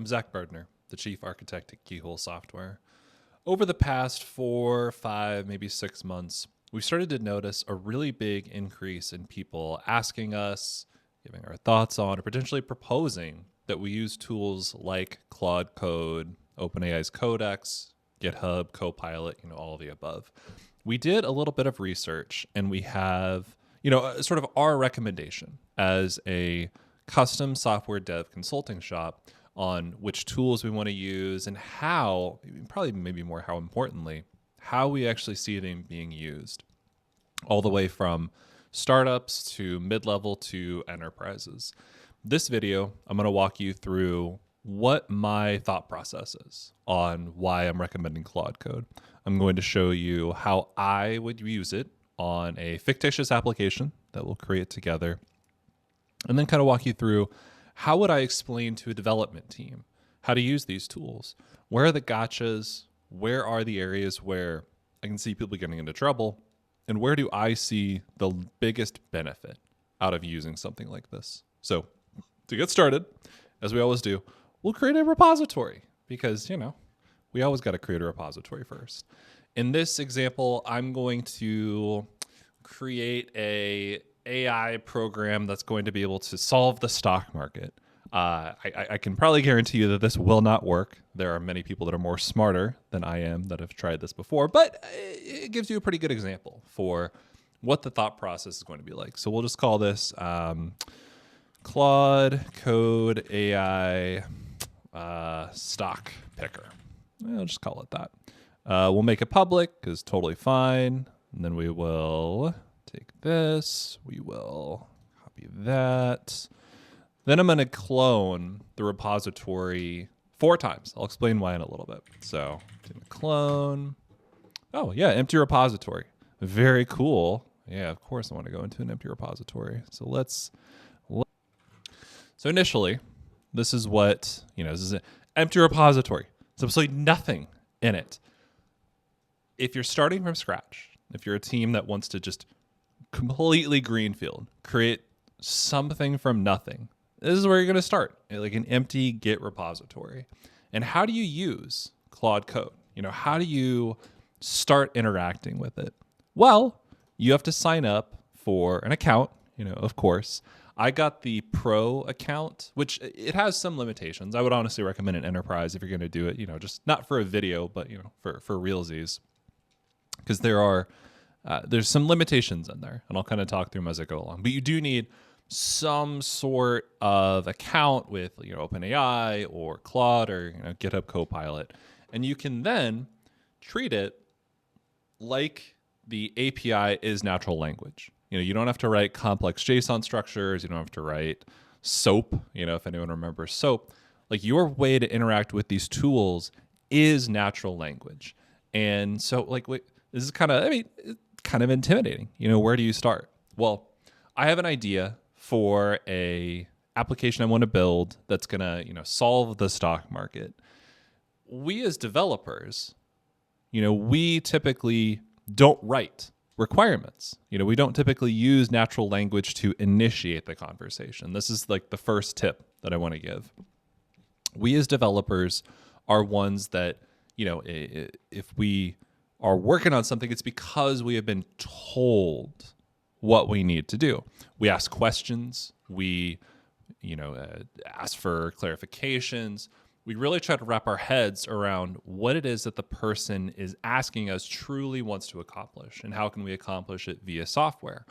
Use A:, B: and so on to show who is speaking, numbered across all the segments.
A: Zach Gardner, the Chief Architect at Keyhole Software. Over the past 4, 5, maybe 6 months, we've started to notice a really big increase in people asking us, giving our thoughts on, or potentially proposing that we use tools like Claude Code, OpenAI's Codex, GitHub, Copilot, all of the above. We did a little bit of research, and we have, sort of our recommendation as a custom software dev consulting shop on which tools we want to use and how, probably maybe more how importantly, how we actually see them being used, all the way from startups to mid-level to enterprises. This video, I'm going to walk you through what my thought process is on why I'm recommending Claude Code. I'm going to show you how I would use it on a fictitious application that we'll create together, and then kind of walk you through how would I explain to a development team how to use these tools? Where are the gotchas? Where are the areas where I can see people getting into trouble? And where do I see the biggest benefit out of using something like this? So to get started, as we always do, we'll create a repository because, we always got to create a repository first. In this example, I'm going to create a AI program that's going to be able to solve the stock market. I can probably guarantee you that this will not work. There are many people that are more smarter than I am that have tried this before, but it gives you a pretty good example for what the thought process is going to be like. So we'll just call this Claude Code AI stock picker. I'll just call it that. We'll make it public because totally fine. And then we will take this. We will copy that. Then I'm going to clone the repository 4 times. I'll explain why in a little bit. So clone. Oh, yeah, empty repository. Very cool. Yeah, of course I want to go into an empty repository. So So initially, this is what, this is an empty repository. There's absolutely nothing in it. If you're starting from scratch, if you're a team that wants to just completely greenfield, create something from nothing, this is where you're going to start, like an empty Git repository. And how do you use Claude Code? How do you start interacting with it? Well, you have to sign up for an account, of course. I got the pro account, which it has some limitations. I would honestly recommend an enterprise if you're going to do it, just not for a video, but, for realsies. Because there's some limitations in there, and I'll kind of talk through them as I go along. But you do need some sort of account with OpenAI or Claude or GitHub Copilot, and you can then treat it like the API is natural language. You don't have to write complex JSON structures. You don't have to write SOAP. If anyone remembers SOAP, like your way to interact with these tools is natural language, and so this is kind of intimidating. Where do you start? Well, I have an idea for a application I want to build that's going to, solve the stock market. We as developers, we typically don't write requirements. We don't typically use natural language to initiate the conversation. This is like the first tip that I want to give. We as developers are ones that, if we are working on something, it's because we have been told what we need to do. We ask questions. We, ask for clarifications. We really try to wrap our heads around what it is that the person is asking us truly wants to accomplish, and how can we accomplish it via software.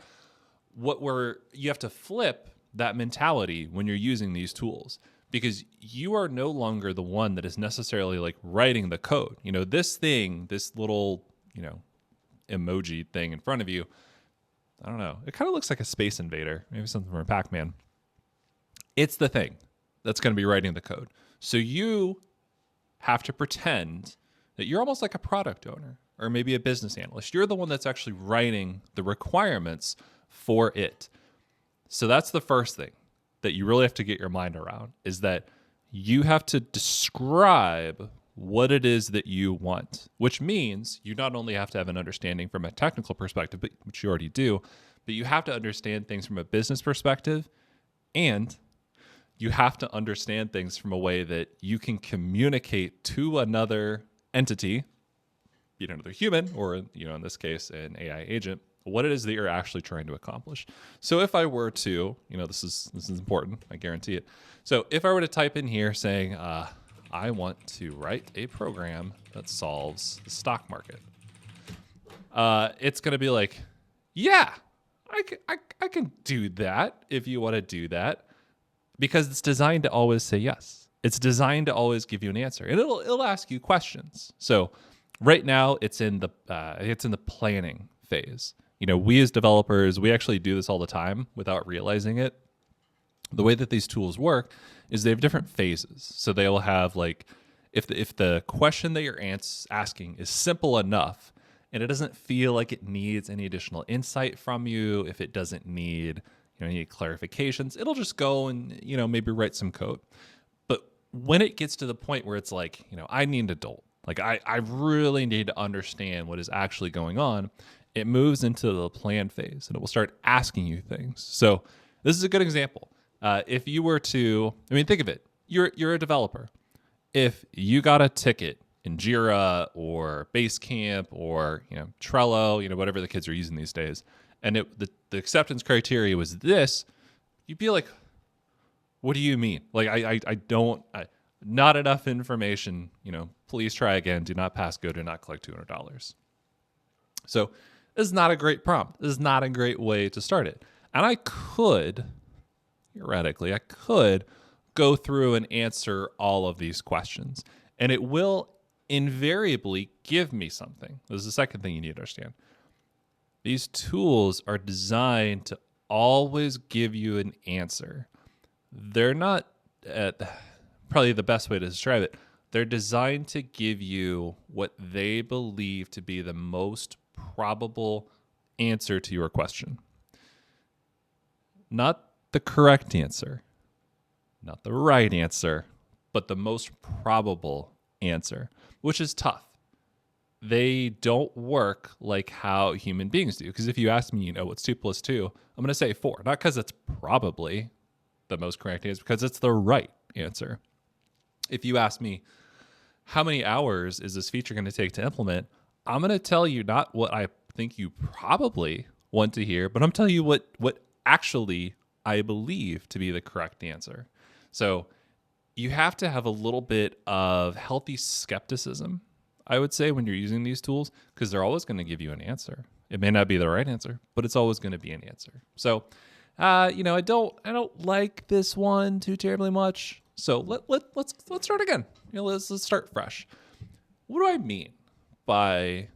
A: You have to flip that mentality when you're using these tools, because you are no longer the one that is necessarily like writing the code. This little, emoji thing in front of you, I don't know. It kind of looks like a Space Invader, maybe something from Pac-Man. It's the thing that's going to be writing the code. So you have to pretend that you're almost like a product owner or maybe a business analyst. You're the one that's actually writing the requirements for it. So that's the first thing that you really have to get your mind around, is that you have to describe what it is that you want, which means you not only have to have an understanding from a technical perspective, which you already do, but you have to understand things from a business perspective, and you have to understand things from a way that you can communicate to another entity, be it another human or, in this case, an AI agent, what it is that you're actually trying to accomplish. So if I were to, this is important, I guarantee it. So if I were to type in here saying, I want to write a program that solves the stock market, it's going to be like, yeah, I can do that if you want to do that, because it's designed to always say yes. It's designed to always give you an answer, and it'll ask you questions. So right now it's in the planning phase. We as developers, we actually do this all the time without realizing it. The way that these tools work is they have different phases. So they will have, like, if the question that you're asking is simple enough and it doesn't feel like it needs any additional insight from you, if it doesn't need any clarifications, it'll just go and maybe write some code. But when it gets to the point where it's like, I need an adult, like I really need to understand what is actually going on, it moves into the plan phase and it will start asking you things. So this is a good example. If you were to, think of it, you're a developer. If you got a ticket in Jira or Basecamp or Trello, whatever the kids are using these days, and the acceptance criteria was this, you'd be like, what do you mean? Like, not enough information, please try again, do not pass go, do not collect $200. So this is not a great prompt. This is not a great way to start it. And theoretically, I could go through and answer all of these questions, and it will invariably give me something. This is the second thing you need to understand. These tools are designed to always give you an answer. They're not, probably the best way to describe it, they're designed to give you what they believe to be the most probable answer to your question. Not the correct answer, not the right answer, but the most probable answer, which is tough. They don't work like how human beings do. Because if you ask me, what's 2 + 2, I'm going to say 4. Not because it's probably the most correct answer, because it's the right answer. If you ask me, how many hours is this feature going to take to implement, I'm going to tell you not what I think you probably want to hear, but I'm telling you what actually I believe to be the correct answer. So you have to have a little bit of healthy skepticism, I would say, when you're using these tools, because they're always going to give you an answer. It may not be the right answer, but it's always going to be an answer. So, I don't like this one too terribly much. So let's start again. Let's start fresh. What do I mean by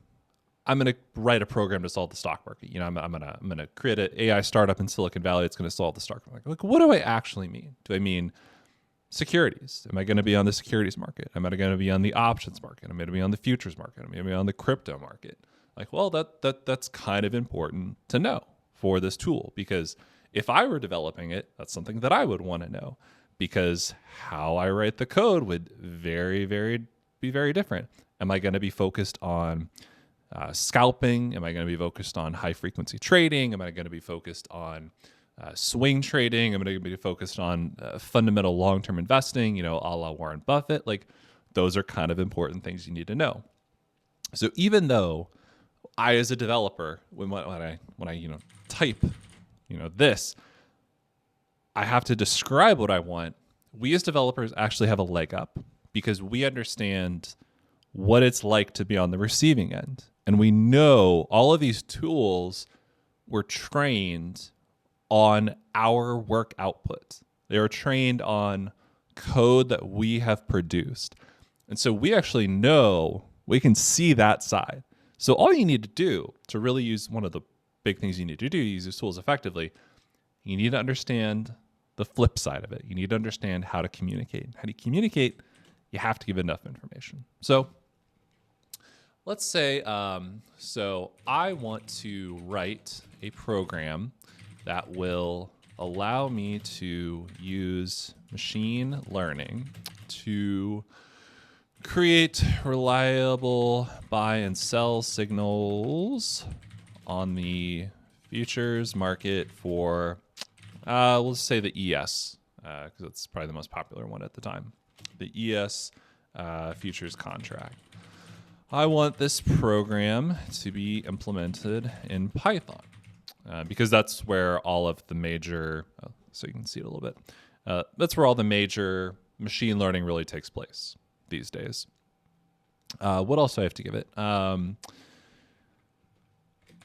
A: I'm going to write a program to solve the stock market? I'm going to create an AI startup in Silicon Valley. It's going to solve the stock market. Like, what do I actually mean? Do I mean securities? Am I going to be on the securities market? Am I going to be on the options market? Am I going to be on the futures market? Am I going to be on the crypto market? Like, well, that's kind of important to know for this tool, because if I were developing it, that's something that I would want to know, because how I write the code would be very different. Am I going to be focused on scalping? Am I going to be focused on high frequency trading? Am I going to be focused on swing trading? I'm going to be focused on fundamental long-term investing, a la Warren Buffett. Like, those are kind of important things you need to know. So even though I, as a developer, when I type, this, I have to describe what I want. We as developers actually have a leg up, because we understand what it's like to be on the receiving end. And we know all of these tools were trained on our work output. They were trained on code that we have produced. And so we actually know, we can see that side. So all you need to do to really use, one of the big things you need to do to use these tools effectively, you need to understand the flip side of it. You need to understand how to communicate. How do you communicate? You have to give enough information. So let's say, so I want to write a program that will allow me to use machine learning to create reliable buy and sell signals on the futures market for, we'll say the ES because it's probably the most popular one at the time. The ES futures contract. I want this program to be implemented in Python because that's where all of the major, so you can see it a little bit, that's where all the major machine learning really takes place these days. What else do I have to give it?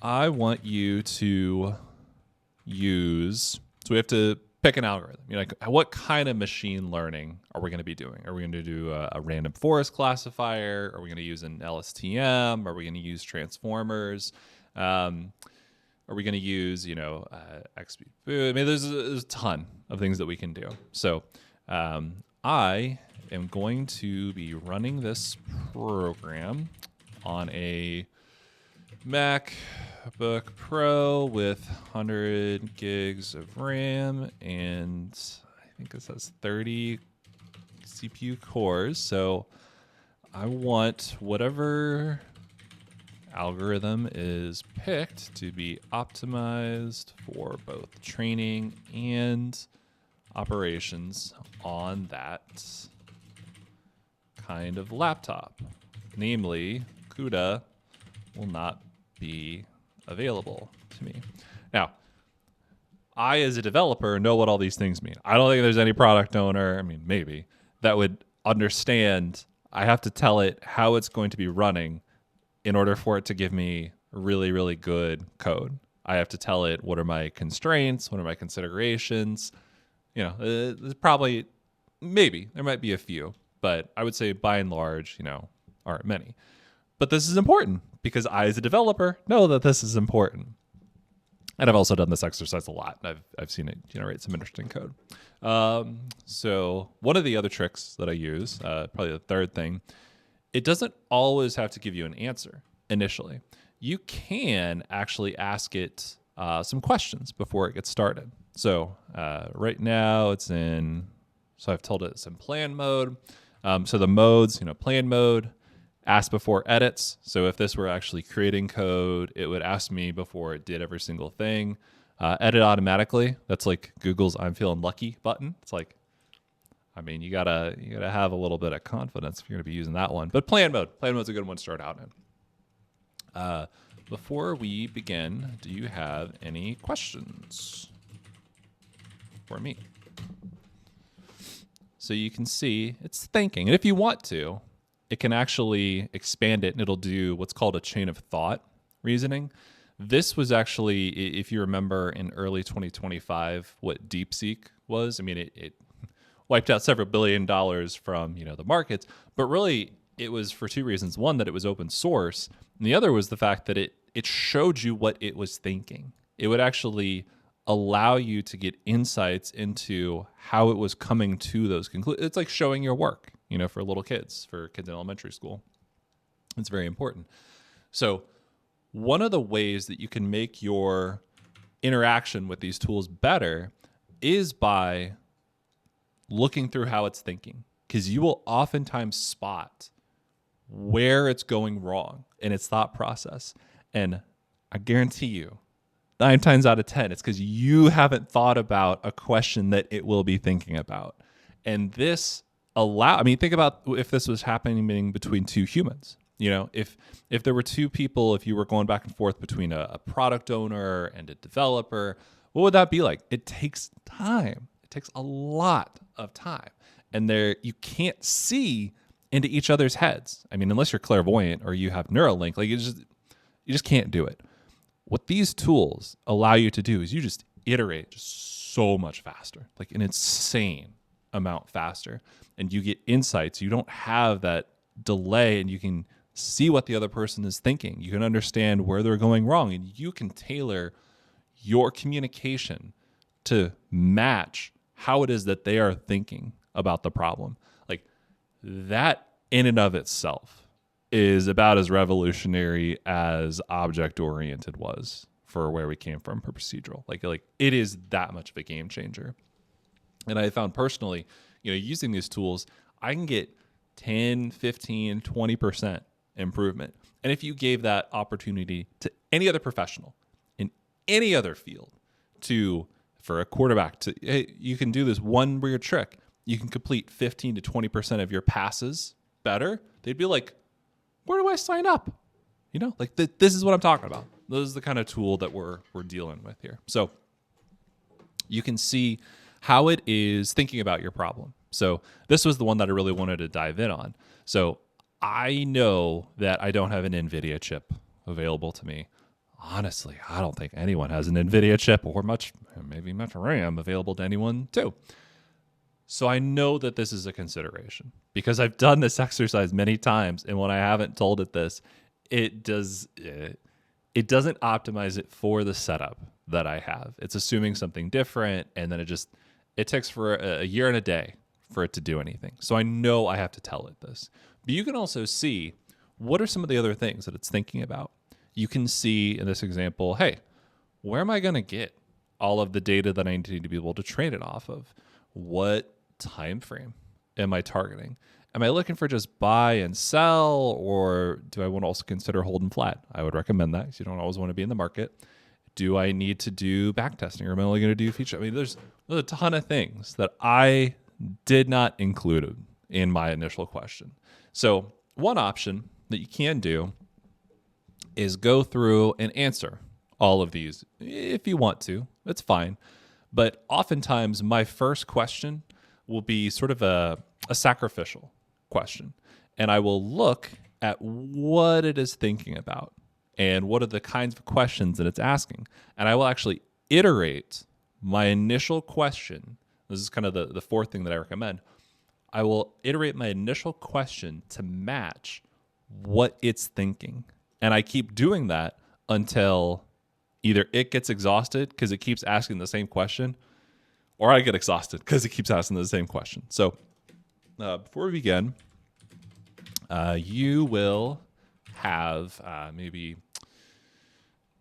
A: I want you to use, so we have to pick an algorithm. Like, what kind of machine learning are we going to be doing? Are we going to do a random forest classifier? Are we going to use an LSTM? Are we going to use transformers? Are we going to use, XB? I mean, there's a ton of things that we can do. So I am going to be running this program on a MacBook Pro with 100 gigs of RAM, and I think it says 30 CPU cores. So I want whatever algorithm is picked to be optimized for both training and operations on that kind of laptop. Namely, CUDA will not be available to me. Now, I, as a developer, know what all these things mean. I don't think there's any product owner, I mean, maybe, that would understand I have to tell it how it's going to be running in order for it to give me really, really good code. I have to tell it what are my constraints, what are my considerations. There's probably, maybe, there might be a few, but I would say by and large, aren't many. But this is important because I, as a developer, know that this is important. And I've also done this exercise a lot. I've seen it generate some interesting code. So one of the other tricks that I use, probably the third thing, it doesn't always have to give you an answer initially. You can actually ask it some questions before it gets started. So right now so I've told it it's in plan mode. So the modes, plan mode, ask before edits. So if this were actually creating code, it would ask me before it did every single thing. Edit automatically. That's like Google's "I'm feeling lucky" button. It's like, I mean, you gotta have a little bit of confidence if you're gonna be using that one. But plan mode's a good one to start out in. Before we begin, do you have any questions for me? So you can see it's thinking, and if you want to, it can actually expand it, and it'll do what's called a chain of thought reasoning. This was actually, if you remember in early 2025, what DeepSeek was. I mean, it wiped out several $1 billion from the markets, but really it was for two reasons. One, that it was open source, and the other was the fact that it showed you what it was thinking. It would actually allow you to get insights into how it was coming to those conclusions. It's like showing your work, for little kids, for kids in elementary school. It's very important. So one of the ways that you can make your interaction with these tools better is by looking through how it's thinking, because you will oftentimes spot where it's going wrong in its thought process. And I guarantee you, 9 times out of 10, it's because you haven't thought about a question that it will be thinking about. And this think about if this was happening between two humans. If there were two people, if you were going back and forth between a product owner and a developer, what would that be like? It takes time. It takes a lot of time. And you can't see into each other's heads. I mean, unless you're clairvoyant or you have Neuralink, like you just can't do it. What these tools allow you to do is you just iterate just so much faster, like an insane amount faster. And you get insights. You don't have that delay, and you can see what the other person is thinking. You can understand where they're going wrong, and you can tailor your communication to match how it is that they are thinking about the problem. Like that in and of itself is about as revolutionary as object-oriented was for where we came from for procedural. Like it is that much of a game changer. And I found personally, using these tools, I can get 10, 15, 20% improvement. And if you gave that opportunity to any other professional in any other field to for a quarterback to, hey, you can do this one weird trick. You can complete 15 to 20% of your passes better. They'd be like, where do I sign up? You know, like this is what I'm talking about. This is the kind of tool that we're dealing with here. So you can see how it is thinking about your problem. So this was the one that I really wanted to dive in on. So I know that I don't have an NVIDIA chip available to me. Honestly, I don't think anyone has an NVIDIA chip or maybe much RAM available to anyone too. So I know that this is a consideration because I've done this exercise many times, and when I haven't told it this, it doesn't optimize it for the setup that I have. It's assuming something different, and then it takes for a year and a day for it to do anything. So I know I have to tell it this. But you can also see what are some of the other things that it's thinking about. You can see in this example, hey, where am I going to get all of the data that I need to be able to train it off of? What time frame am I targeting? Am I looking for just buy and sell, or do I want to also consider holding flat? I would recommend that because you don't always want to be in the market. Do I need to do back testing, or am I only going to do feature? I mean, there's a ton of things that I did not include in my initial question. So one option that you can do is go through and answer all of these if you want to. That's fine. But oftentimes my first question will be sort of a sacrificial question. And I will look at what it is thinking about and what are the kinds of questions that it's asking. And I will actually iterate my initial question. This is kind of the fourth thing that I recommend. I will iterate my initial question to match what it's thinking. And I keep doing that until either it gets exhausted because it keeps asking the same question, or I get exhausted because it keeps asking the same question. So before we begin, you will have maybe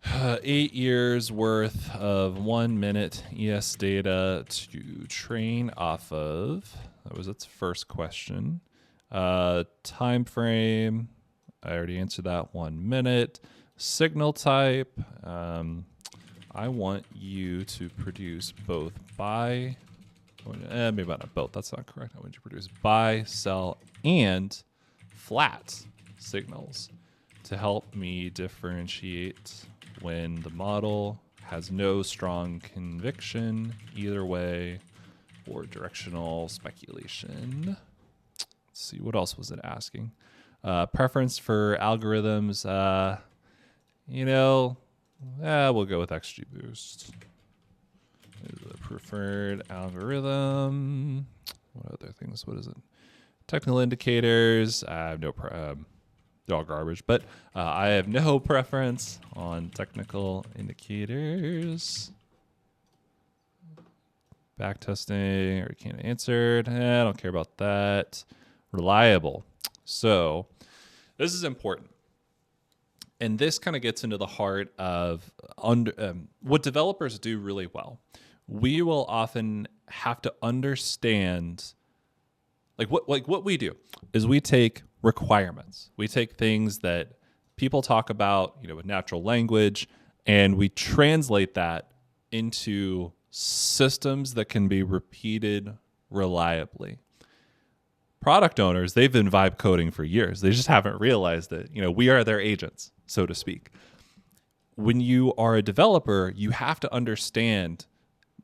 A: 8 years worth of 1 minute ES data to train off of. That was its first question. Time frame, I already answered that. 1 minute. Signal type, I want you to produce both buy, maybe not both, that's not correct. I want you to produce buy, sell, and flat signals to help me differentiate when the model has no strong conviction either way or directional speculation. Let's see, what else was it asking? Preference for algorithms, we'll go with XGBoost. The preferred algorithm. What other things? What is it? Technical indicators. I have they're all garbage, but I have no preference on technical indicators. Backtesting, already can't answered. I don't care about that. Reliable. So this is important. And this kind of gets into the heart of what developers do really well. We will often have to understand, what we do is we take requirements. We take things that people talk about, with natural language, and we translate that into systems that can be repeated reliably. Product owners, they've been vibe coding for years. They just haven't realized that, we are their agents, so to speak. When you are a developer, you have to understand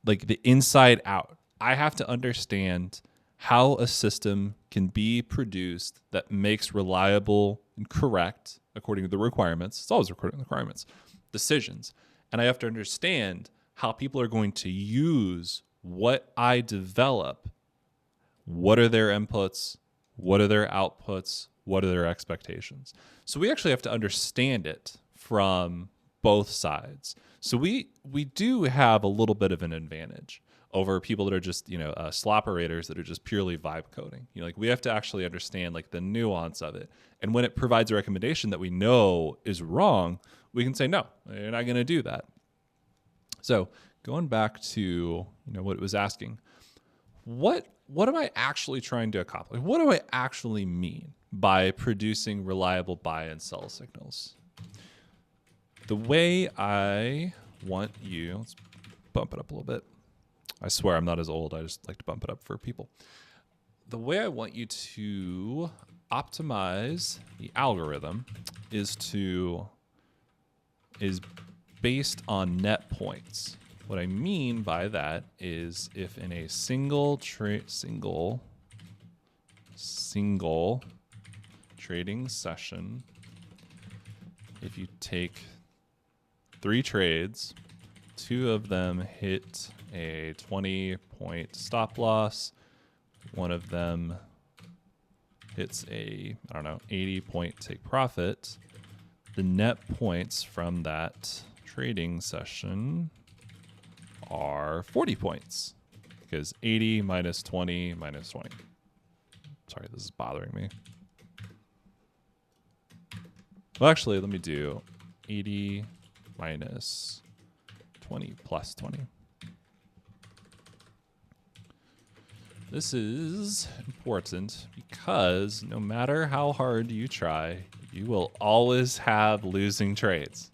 A: the inside out. I have to understand how a system can be produced that makes reliable and correct, according to the requirements. It's always according to the requirements, decisions. And I have to understand how people are going to use what I develop. What are their inputs? What are their outputs? What are their expectations? So we actually have to understand it from both sides. So we do have a little bit of an advantage over people that are just, slop operators that are just purely vibe coding. We have to actually understand the nuance of it. And when it provides a recommendation that we know is wrong, we can say, no, you're not going to do that. So going back to, what it was asking, what am I actually trying to accomplish? What do I actually mean by producing reliable buy and sell signals? The way I want you, let's bump it up a little bit. I swear I'm not as old. I just like to bump it up for people. The way I want you to optimize the algorithm is based on net points. What I mean by that is if in a single trading session, if you take 3 trades, 2 of them hit a 20-point stop loss, one of them hits a, 80-point take profit, the net points from that trading session are 40 points, because 80 minus 20 minus 20. Sorry, this is bothering me. Well, actually, let me do 80 minus 20 plus 20. This is important because no matter how hard you try, you will always have losing trades.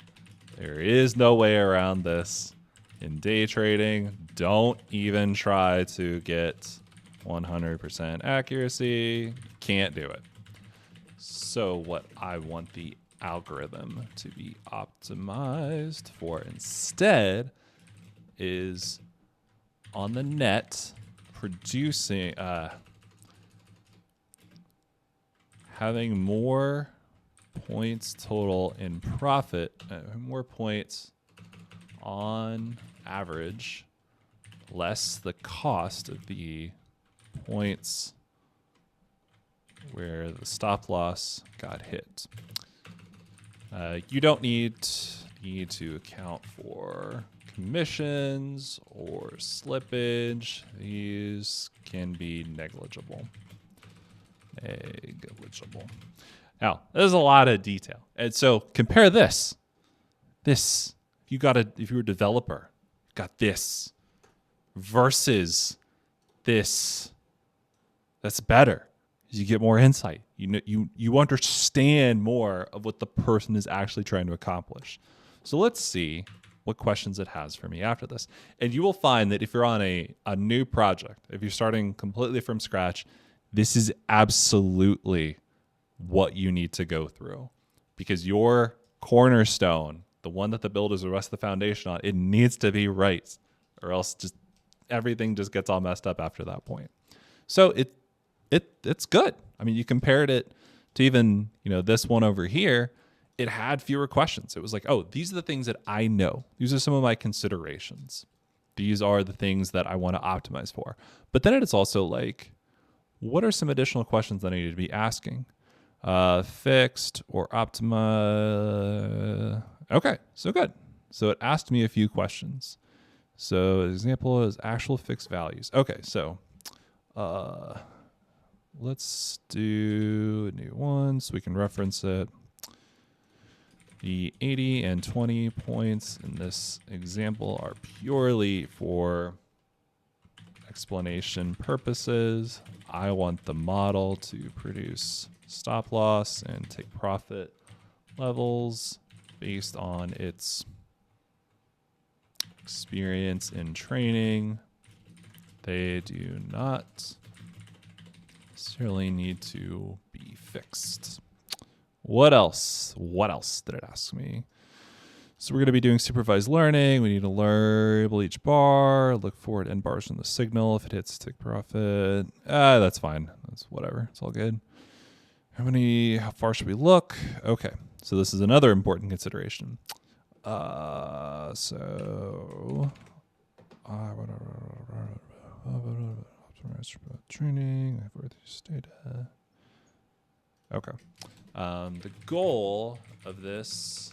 A: There is no way around this. In day trading, don't even try to get 100% accuracy. Can't do it. So what I want the algorithm to be optimized for instead is on the net producing, having more points total in profit, more points on average, less the cost of the points where the stop loss got hit. You don't need to account for commissions or slippage. These can be negligible. Now, there's a lot of detail. And so compare this. If you were a developer, got this versus this. That's better. You get more insight. You understand more of what the person is actually trying to accomplish. So let's see what questions it has for me after this. And you will find that if you're on a new project, if you're starting completely from scratch, this is absolutely what you need to go through, because your cornerstone, the one that the builders the rest of the foundation on, it needs to be right, or else just everything just gets all messed up after that point. So it's good. I mean, you compared it to even, this one over here, it had fewer questions. It was like, oh, these are the things that I know. These are some of my considerations. These are the things that I want to optimize for. But then it's also like, what are some additional questions that I need to be asking? Fixed or optimize. Okay, so good. So it asked me a few questions. So an example is actual fixed values. Okay, so let's do a new one so we can reference it. The 80 and 20 points in this example are purely for explanation purposes. I want the model to produce stop loss and take profit levels based on its experience in training. They do not necessarily need to be fixed. What else? What else did it ask me? So we're going to be doing supervised learning. We need to label each bar, look for end bars in the signal. If it hits take profit, that's fine. That's whatever. It's all good. How far should we look? Okay. So this is another important consideration. Training, data. Okay. The goal of this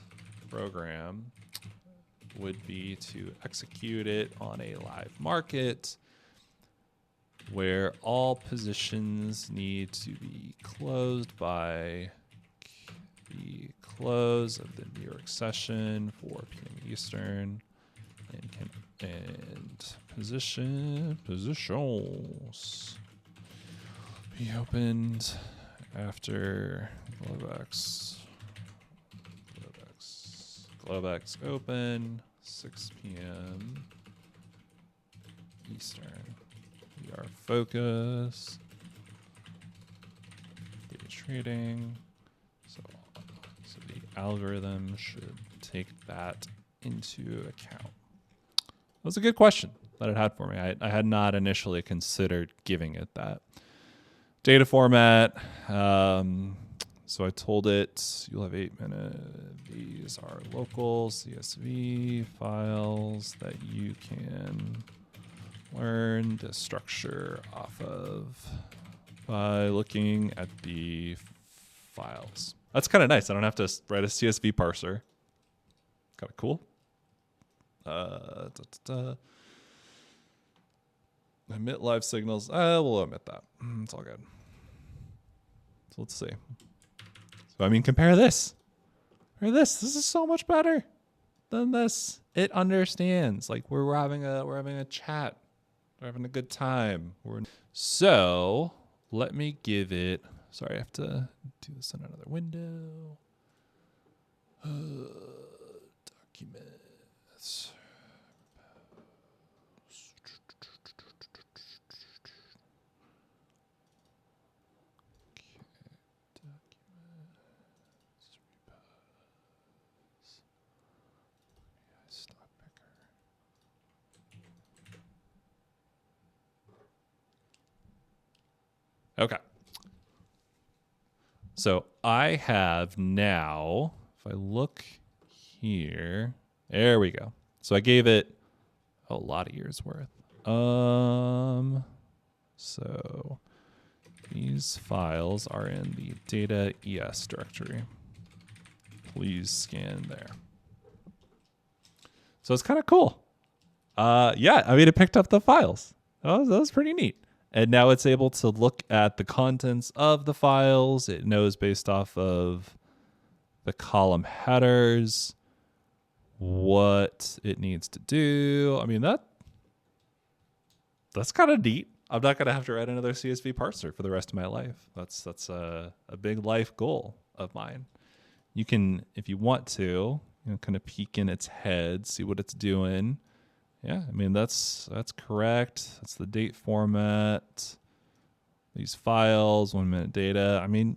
A: program would be to execute it on a live market where all positions need to be closed by the close of the New York session, 4 p.m. Eastern, and positions be opened after Globex open, 6 p.m. Eastern. We are focused. Data trading. So the algorithm should take that into account. That was a good question that it had for me. I had not initially considered giving it that. Data format. So I told it, you'll have 8 minutes. These are local CSV files that you can learn the structure off of by looking at the files. That's kind of nice. I don't have to write a CSV parser. Kind of cool. Emit live signals. We'll omit that. It's all good. So let's see. So I mean, compare this. Compare this. This is so much better than this. It understands. Like we're having a chat. We're having a good time. So let me give it. Sorry, I have to do this in another window. Documents. Okay. So I have now, if I look here, there we go. So I gave it a lot of years worth. So these files are in the data ES directory. Please scan there. So it's kind of cool. Yeah, I mean, it picked up the files. That was pretty neat. And now it's able to look at the contents of the files. It knows based off of the column headers what it needs to do. I mean, that's kind of neat. I'm not going to have to write another CSV parser for the rest of my life. That's a big life goal of mine. You can, if you want to, kind of peek in its head, see what it's doing. Yeah, I mean, that's correct. That's the date format. These files, 1 minute data. I mean,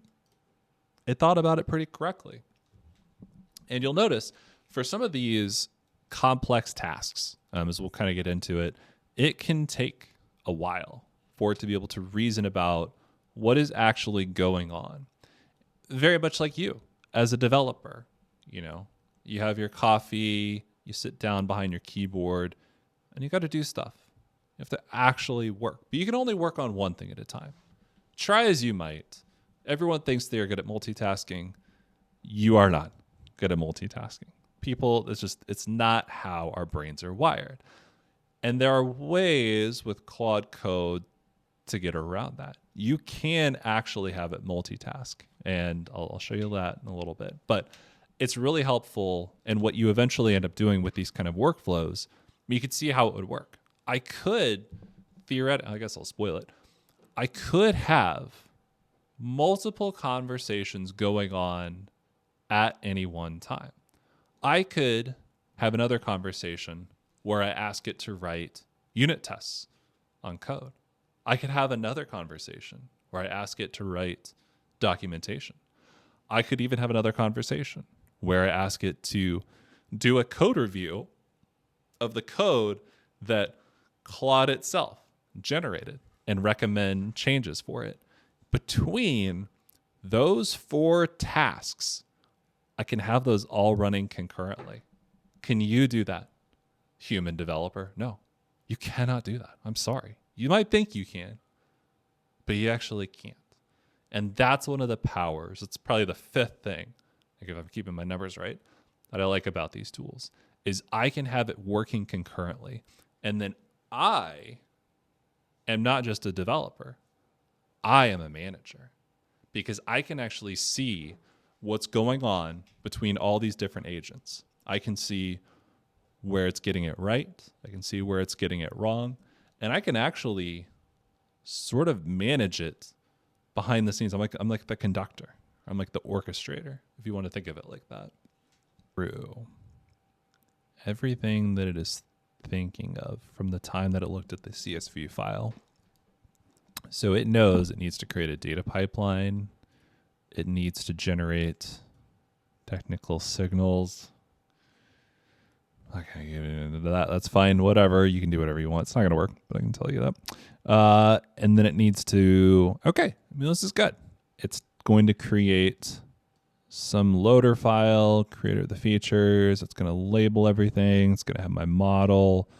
A: it thought about it pretty correctly. And you'll notice for some of these complex tasks, as we'll kind of get into it, it can take a while for it to be able to reason about what is actually going on. Very much like you as a developer, you have your coffee, you sit down behind your keyboard, and you got to do stuff. You have to actually work. But you can only work on one thing at a time. Try as you might. Everyone thinks they are good at multitasking. You are not good at multitasking. People, it's not how our brains are wired. And there are ways with Claude Code to get around that. You can actually have it multitask. And I'll show you that in a little bit. But it's really helpful in what you eventually end up doing with these kind of workflows. You could see how it would work. I could theoretically, I guess I'll spoil it. I could have multiple conversations going on at any one time. I could have another conversation where I ask it to write unit tests on code. I could have another conversation where I ask it to write documentation. I could even have another conversation where I ask it to do a code review of the code that Claude itself generated and recommend changes for it. Between those 4 tasks, I can have those all running concurrently. Can you do that, human developer? No, you cannot do that. I'm sorry. You might think you can, but you actually can't. And that's one of the powers. It's probably the 5th thing, like if I'm keeping my numbers right, that I like about these tools. Is I can have it working concurrently. And then I am not just a developer. I am a manager because I can actually see what's going on between all these different agents. I can see where it's getting it right. I can see where it's getting it wrong. And I can actually sort of manage it behind the scenes. I'm like the conductor. I'm like the orchestrator, if you want to think of it like that. True. Everything that it is thinking of from the time that it looked at the CSV file. So it knows it needs to create a data pipeline. It needs to generate technical signals. I can't get into that. That's fine. Whatever. You can do whatever you want. It's not going to work, but I can tell you that. And then it needs to, okay, I mean, this is good. It's going to create some loader file, creator of the features. It's going to label everything. It's going to have my model.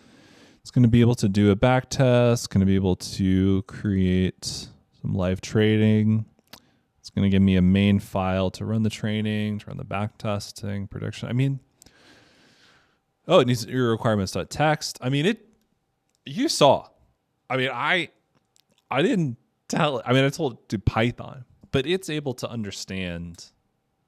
A: It's going to be able to do a back test. It's going to be able to create some live trading. It's going to give me a main file to run the training, to run the back testing, prediction. I mean, oh, it needs your requirements.txt. I mean, you saw. I mean, I didn't tell it. I mean, I told it to Python, but it's able to understand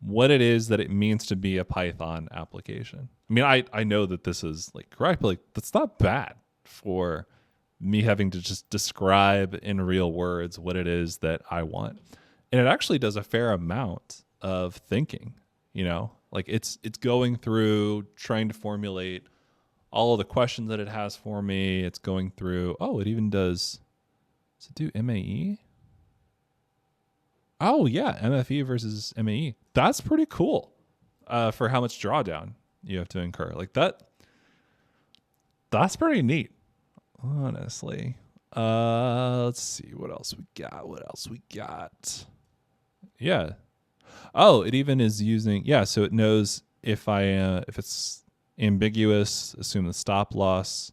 A: what it is that it means to be a Python application. I mean, I know that this is like correct, but like that's not bad for me having to just describe in real words what it is that I want. And it actually does a fair amount of thinking, you know, like it's going through trying to formulate all of the questions that it has for me. It's going through, oh, it even does it do MAE? Oh yeah, MFE versus MAE. That's pretty cool for how much drawdown you have to incur. Like that's pretty neat, honestly. Let's see what else we got. Yeah. Oh, it even is using, yeah, so it knows if it's ambiguous, assume the stop loss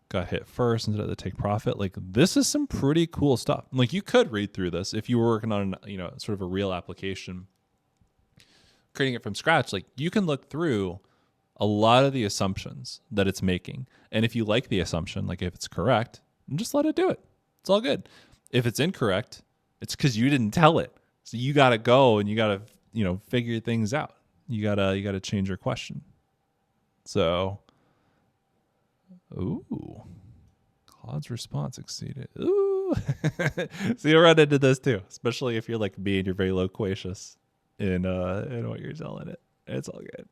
A: got hit first instead of the take profit. Like this is some pretty cool stuff. Like you could read through this if you were working on, sort of a real application, creating it from scratch. Like you can look through a lot of the assumptions that it's making. And if you like the assumption, like if it's correct, just let it do it. It's all good. If it's incorrect, it's because you didn't tell it. So you got to go and you got to, figure things out. You got to change your question. So, ooh, Claude's response exceeded. Ooh. So you'll run into this too, especially if you're like me and you're very loquacious in what you're telling it. It's all good.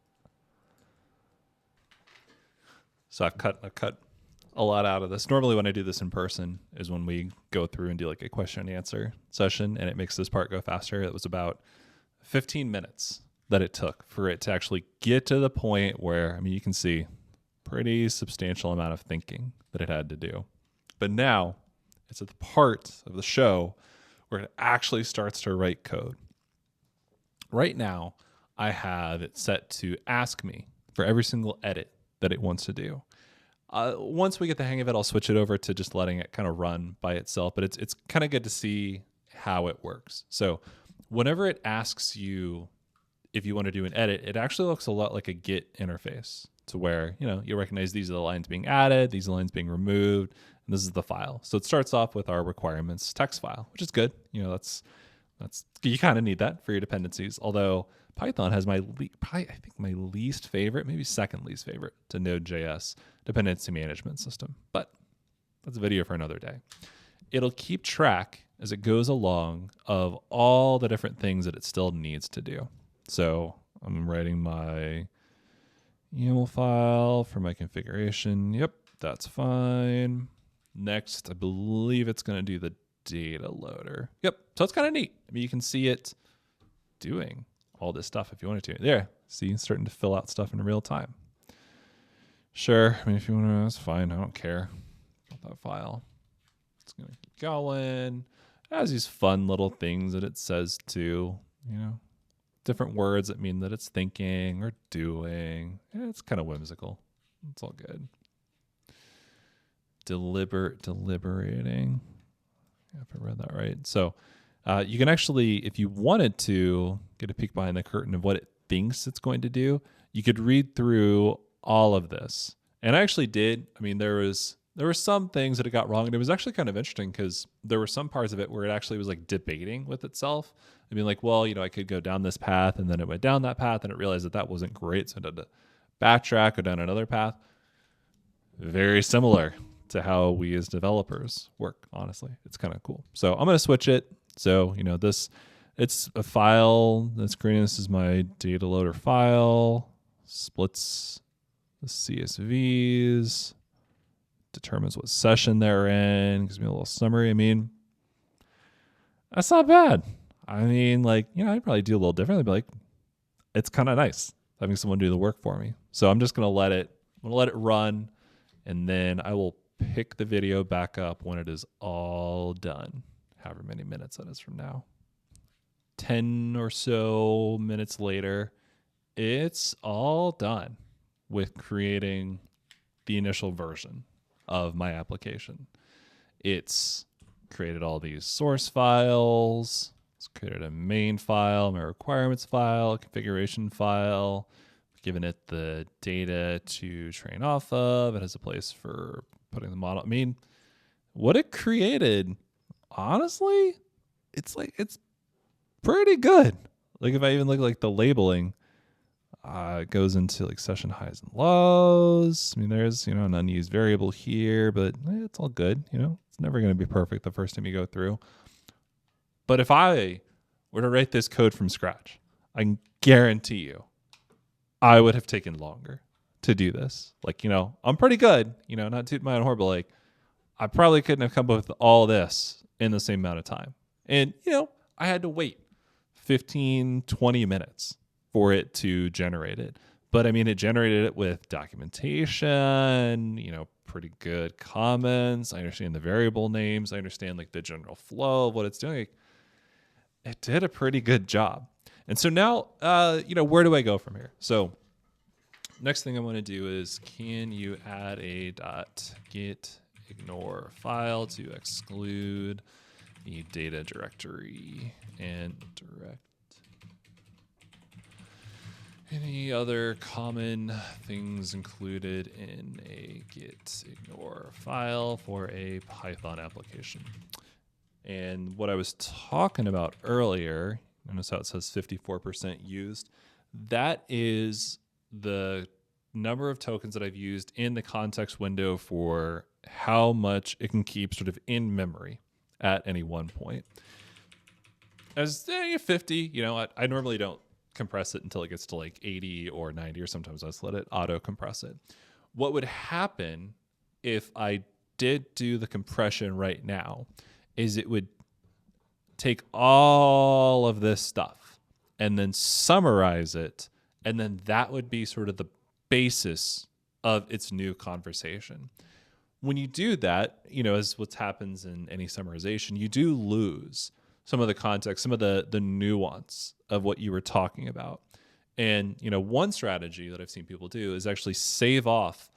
A: So I've cut a lot out of this. Normally when I do this in person is when we go through and do like a question and answer session, and it makes this part go faster. It was about 15 minutes that it took for it to actually get to the point where, I mean, you can see pretty substantial amount of thinking that it had to do. But now it's at the part of the show where it actually starts to write code. Right now, I have it set to ask me for every single edit that it wants to do. Once we get the hang of it, I'll switch it over to just letting it kind of run by itself. But it's kind of good to see how it works. So whenever it asks you if you want to do an edit, it actually looks a lot like a Git interface to where, you recognize these are the lines being added, these are the lines being removed, and this is the file. So it starts off with our requirements text file, which is good. That's you kind of need that for your dependencies. Although Python has my least favorite, maybe second least favorite to Node.js dependency management system. But that's a video for another day. It'll keep track as it goes along of all the different things that it still needs to do. So I'm writing my YAML file for my configuration. Yep, that's fine. Next, I believe it's going to do the data loader. Yep, so it's kind of neat. I mean, you can see it doing all this stuff if you wanted to. There, see, it's starting to fill out stuff in real time. Sure, I mean, if you want to, that's fine. I don't care about that file. It's going to keep going. It has these fun little things that it says to, different words that mean that it's thinking or doing. Yeah, it's kind of whimsical. It's all good. Deliberating. If I read that right. So you can actually, if you wanted to get a peek behind the curtain of what it thinks it's going to do, you could read through all of this. And I actually did. I mean, there were some things that it got wrong, and it was actually kind of interesting because there were some parts of it where it actually was like debating with itself. I mean, like, well, I could go down this path, and then it went down that path, and it realized that wasn't great, so it had to backtrack, go down another path. Very similar to how we as developers work, honestly. It's kind of cool. So I'm going to switch it. So, it's a file that's creating. This is my data loader file, splits the CSVs. determines what session they're in, gives me a little summary. I mean, that's not bad. I mean, like, I'd probably do a little differently, but like, it's kind of nice having someone do the work for me. So I'm just going to let it run, and then I will pick the video back up when it is all done, however many minutes that is from now. 10 or so minutes later, it's all done with creating the initial version of my application. It's created all these source files. It's created a main file, my requirements file, a configuration file, given it the data to train off of. It has a place for putting the model. I mean, what it created, honestly, it's pretty good. Like if I even look like the labeling, it goes into like session highs and lows. I mean, there's, an unused variable here, but it's all good. It's never going to be perfect the first time you go through. But if I were to write this code from scratch, I can guarantee you I would have taken longer to do this. Like, I'm pretty good, not tooting my own horn, but like I probably couldn't have come up with all this in the same amount of time. And, I had to wait 15, 20 minutes for it to generate it. But I mean, it generated it with documentation, pretty good comments. I understand the variable names. I understand like the general flow of what it's doing. It did a pretty good job. And so now, where do I go from here? So next thing I want to do is, can you add a .get ignore file to exclude the data directory and direct any other common things included in a get ignore file for a Python application? And what I was talking about earlier, notice how it says 54% used. That is the number of tokens that I've used in the context window for how much it can keep sort of in memory at any one point. As 50, I normally don't compress it until it gets to like 80 or 90, or sometimes I just let it auto compress it. What would happen if I did do the compression right now is it would take all of this stuff and then summarize it, and then that would be sort of the basis of its new conversation. When you do that, as what happens in any summarization, you do lose some of the context, some of the nuance of what you were talking about. And, one strategy that I've seen people do is actually save off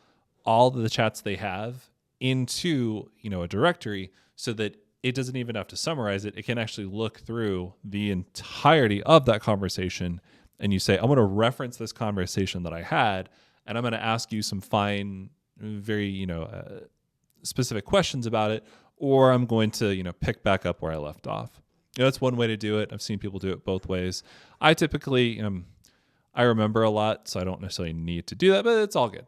A: all of the chats they have into, a directory so that it doesn't even have to summarize it. It can actually look through the entirety of that conversation. And you say, I'm going to reference this conversation that I had, and I'm going to ask you some fine, very, specific questions about it, or I'm going to, pick back up where I left off. That's one way to do it. I've seen people do it both ways. I typically, I remember a lot, so I don't necessarily need to do that, but it's all good.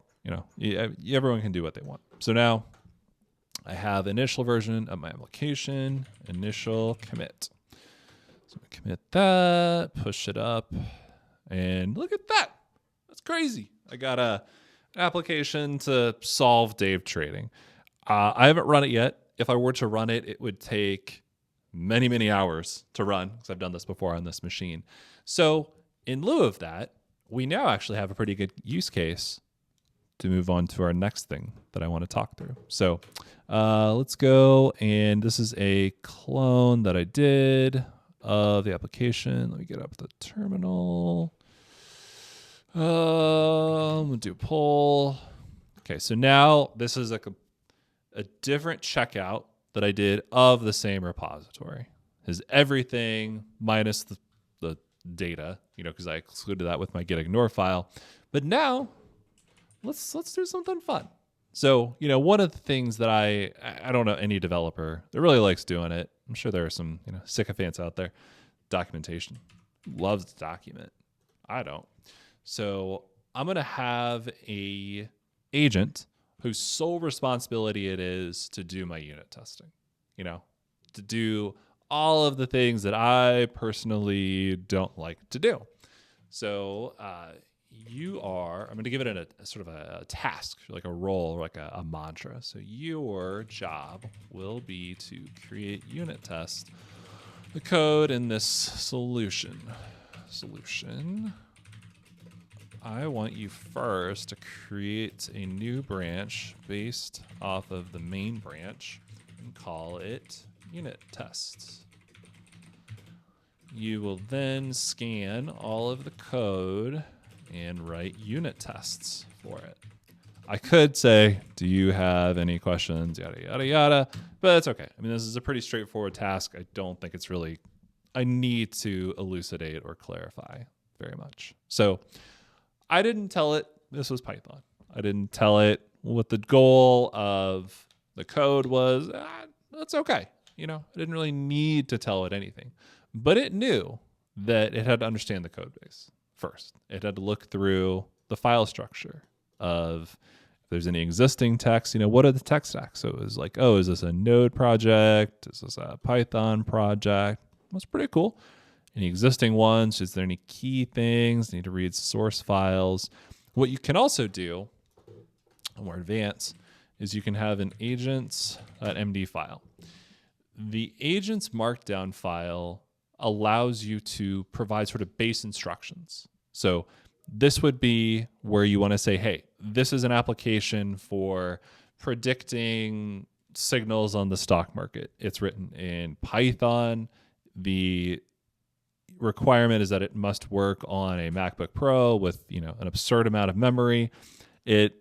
A: Everyone can do what they want. So now I have initial version of my application, initial commit. So I'm gonna commit that, push it up, and look at that. That's crazy. I got an application to solve Dave trading. I haven't run it yet. If I were to run it, it would take many, many hours to run, because I've done this before on this machine. So in lieu of that, we now actually have a pretty good use case to move on to our next thing that I want to talk through. So let's go, and this is a clone that I did of the application. Let me get up the terminal. I'm gonna do pull. Okay, so now this is a different checkout that I did of the same repository. Is everything minus the data, because I excluded that with my get ignore file. But now let's do something fun. So, one of the things that I don't know any developer that really likes doing it. I'm sure there are some, sycophants out there. Documentation. Loves to document. I don't. So I'm going to have a agent whose sole responsibility it is to do my unit testing, to do all of the things that I personally don't like to do. So I'm going to give it a sort of a task, like a role, like a mantra. So your job will be to create unit test the code in this solution. I want you first to create a new branch based off of the main branch and call it unit tests. You will then scan all of the code and write unit tests for it. I could say, do you have any questions, yada, yada, yada, but it's okay. I mean, this is a pretty straightforward task. I don't think it's really, I need to elucidate or clarify very much. So I didn't tell it this was Python. I didn't tell it what the goal of the code was. That's okay. I didn't really need to tell it anything, but it knew that it had to understand the code base first. It had to look through the file structure of if there's any existing text, what are the tech stacks? So it was like, oh, is this a Node project? Is this a Python project? That's pretty cool. Any existing ones? Is there any key things? Need to read source files. What you can also do, more advanced, is you can have an Agents.md file. The Agents Markdown file allows you to provide sort of base instructions. So this would be where you want to say, hey, this is an application for predicting signals on the stock market. It's written in Python. The requirement is that it must work on a MacBook Pro with, an absurd amount of memory. It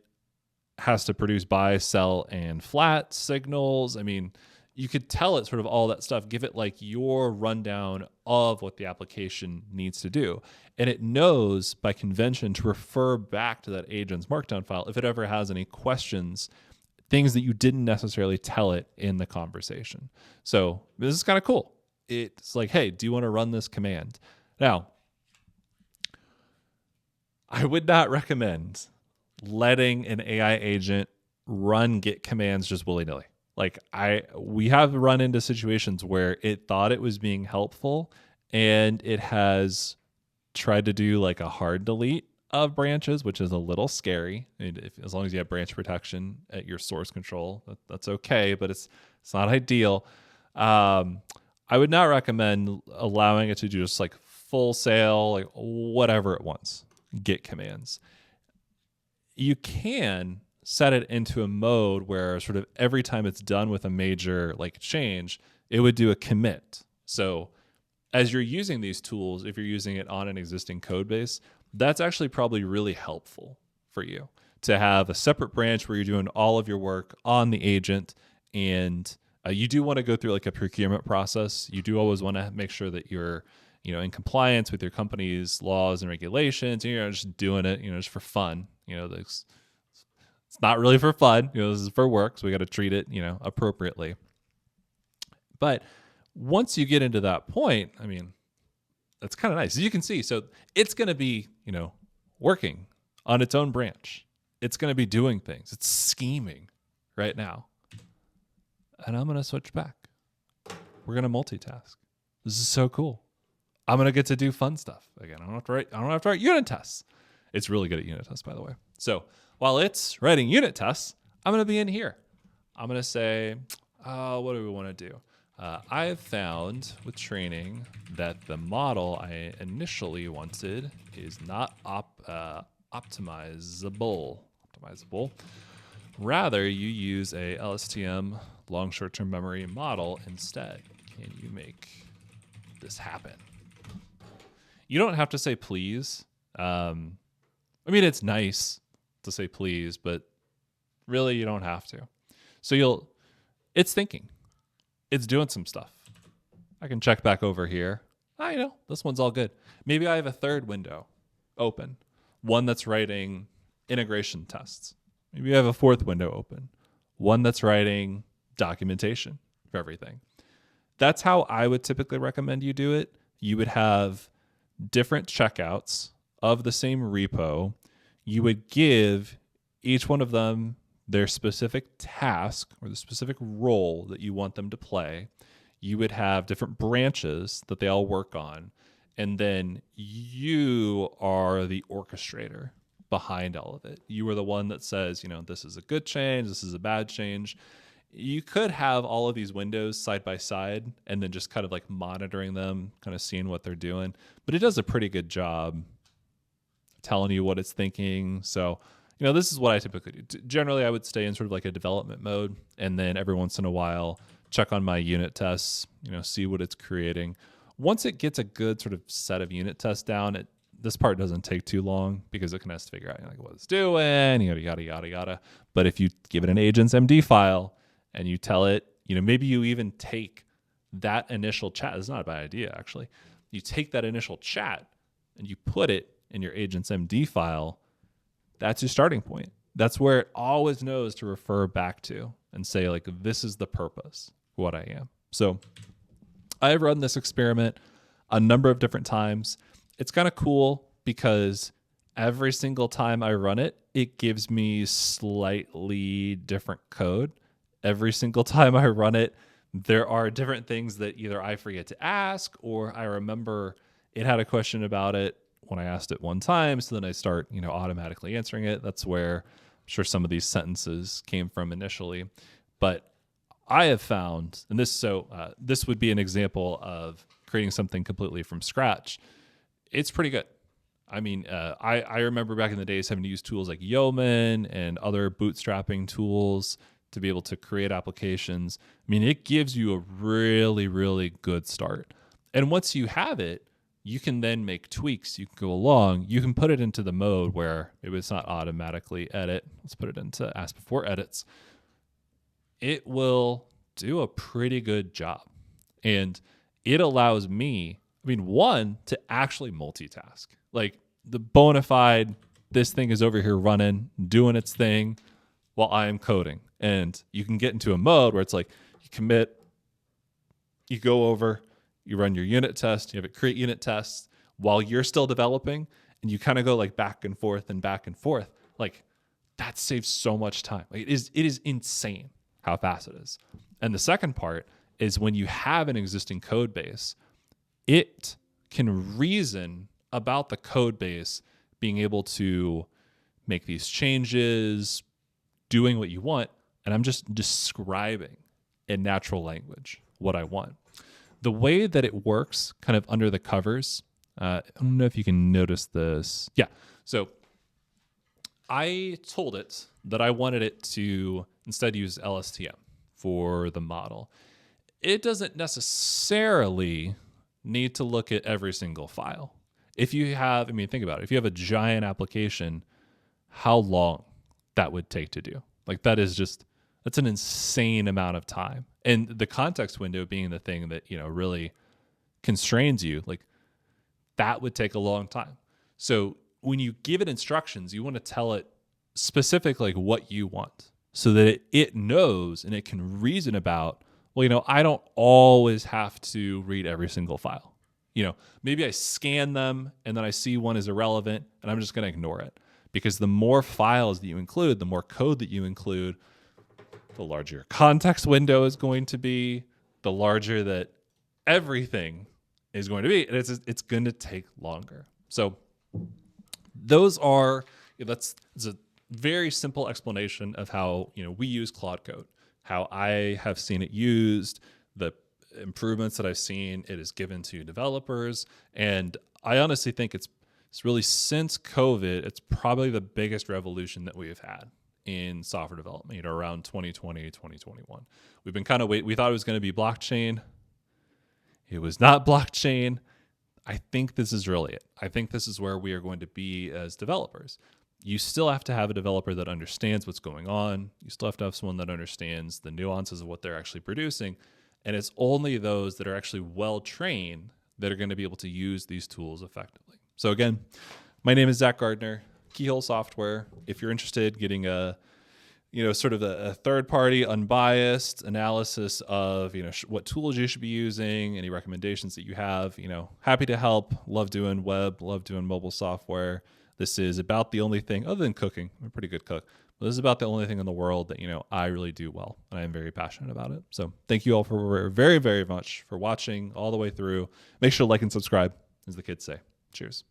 A: has to produce buy, sell, and flat signals. I mean, you could tell it sort of all that stuff, give it like your rundown of what the application needs to do. And it knows by convention to refer back to that agent's markdown file if it ever has any questions, things that you didn't necessarily tell it in the conversation. So this is kind of cool. It's like, hey, do you want to run this command? Now, I would not recommend letting an AI agent run Git commands just willy-nilly. We have run into situations where it thought it was being helpful and it has tried to do like a hard delete of branches, which is a little scary. As long as you have branch protection at your source control, that's okay, but it's not ideal. I would not recommend allowing it to do just like full sale, like whatever it wants, Git commands. You can set it into a mode where sort of every time it's done with a major like change, it would do a commit. So as you're using these tools, if you're using it on an existing code base, that's actually probably really helpful for you to have a separate branch where you're doing all of your work on the agent. And you do want to go through like a procurement process. You do always want to make sure that you're, in compliance with your company's laws and regulations, and you're just doing it, just for fun. It's not really for fun. This is for work, so we got to treat it, appropriately. But once you get into that point, I mean, that's kind of nice. As you can see, so it's going to be, working on its own branch. It's going to be doing things. It's scheming right now. And I'm going to switch back. We're going to multitask. This is so cool. I'm going to get to do fun stuff again. I don't have to write unit tests. It's really good at unit tests, by the way. So while it's writing unit tests, I'm going to be in here. I'm going to say, what do we want to do? I have found with training that the model I initially wanted is not optimizable. Rather, you use a LSTM long short-term memory model instead. Can you make this happen? You don't have to say please. It's nice to say please, but really you don't have to. So it's thinking. It's doing some stuff. I can check back over here. This one's all good. Maybe I have a third window open, one that's writing integration tests. Maybe I have a fourth window open, one that's writing documentation for everything. That's how I would typically recommend you do it. You would have different checkouts of the same repo. You would give each one of them their specific task or the specific role that you want them to play. You would have different branches that they all work on. And then you are the orchestrator behind all of it. You are the one that says, this is a good change, this is a bad change. You could have all of these windows side by side and then just kind of like monitoring them, kind of seeing what they're doing. But it does a pretty good job telling you what it's thinking. So, this is what I typically do. Generally, I would stay in sort of like a development mode, and then every once in a while, check on my unit tests, see what it's creating. Once it gets a good sort of set of unit tests down, this part doesn't take too long because it can have to figure out what it's doing, yada, yada, yada. But if you give it an Agents.md file and you tell it, maybe you even take that initial chat. It's not a bad idea, actually. You take that initial chat and you put it in your Agents.md file. That's your starting point. That's where it always knows to refer back to and say, like, this is the purpose of what I am. So I've run this experiment a number of different times. It's kind of cool because every single time I run it, it gives me slightly different code. Every single time I run it, there are different things that either I forget to ask or I remember it had a question about it when I asked it one time. So then I start, automatically answering it. That's where I'm sure some of these sentences came from initially. But I have found, and this would be an example of creating something completely from scratch. It's pretty good. I mean, I remember back in the days having to use tools like Yeoman and other bootstrapping tools to be able to create applications. I mean, it gives you a really, really good start. And once you have it, you can then make tweaks. You can go along. You can put it into the mode where maybe it's not automatically edit. Let's put it into ask before edits. It will do a pretty good job. And it allows me, one, to actually multitask. Like the bona fide, this thing is over here running, doing its thing while I am coding. And you can get into a mode where it's like you commit, you go over, you run your unit test, you have it create unit tests while you're still developing, and you kind of go like back and forth and back and forth. Like that saves so much time. Like it is insane how fast it is. And the second part is when you have an existing code base, it can reason about the code base being able to make these changes, doing what you want, and I'm just describing in natural language what I want. The way that it works kind of under the covers, I don't know if you can notice this. Yeah, so I told it that I wanted it to instead use LSTM for the model. It doesn't necessarily need to look at every single file. If you have, think about it. If you have a giant application, how long that would take to do. Like that's an insane amount of time. And the context window being the thing that, really constrains you, like that would take a long time. So when you give it instructions, you want to tell it specific, like what you want so that it knows and it can reason about, I don't always have to read every single file. Maybe I scan them and then I see one is irrelevant and I'm just going to ignore it. Because the more files that you include, the more code that you include, the larger your context window is going to be, the larger that everything is going to be, and it's going to take longer. So that's a very simple explanation of how we use Claude Code, how I have seen it used, the improvements that I've seen it is given to developers, and I honestly think it's really, since COVID, it's probably the biggest revolution that we have had in software development, around 2020, 2021. We've been kind of we thought it was going to be blockchain. It was not blockchain. I think this is really it. I think this is where we are going to be as developers. You still have to have a developer that understands what's going on. You still have to have someone that understands the nuances of what they're actually producing. And it's only those that are actually well-trained that are going to be able to use these tools effectively. So again, my name is Zach Gardner, Keyhole Software. If you're interested in getting a third-party, unbiased analysis of, what tools you should be using, any recommendations that you have, happy to help. Love doing web, love doing mobile software. This is about the only thing, other than cooking, I'm a pretty good cook, but this is about the only thing in the world that, I really do well, and I am very passionate about it. So thank you all for very, very much for watching all the way through. Make sure to like and subscribe, as the kids say. Cheers.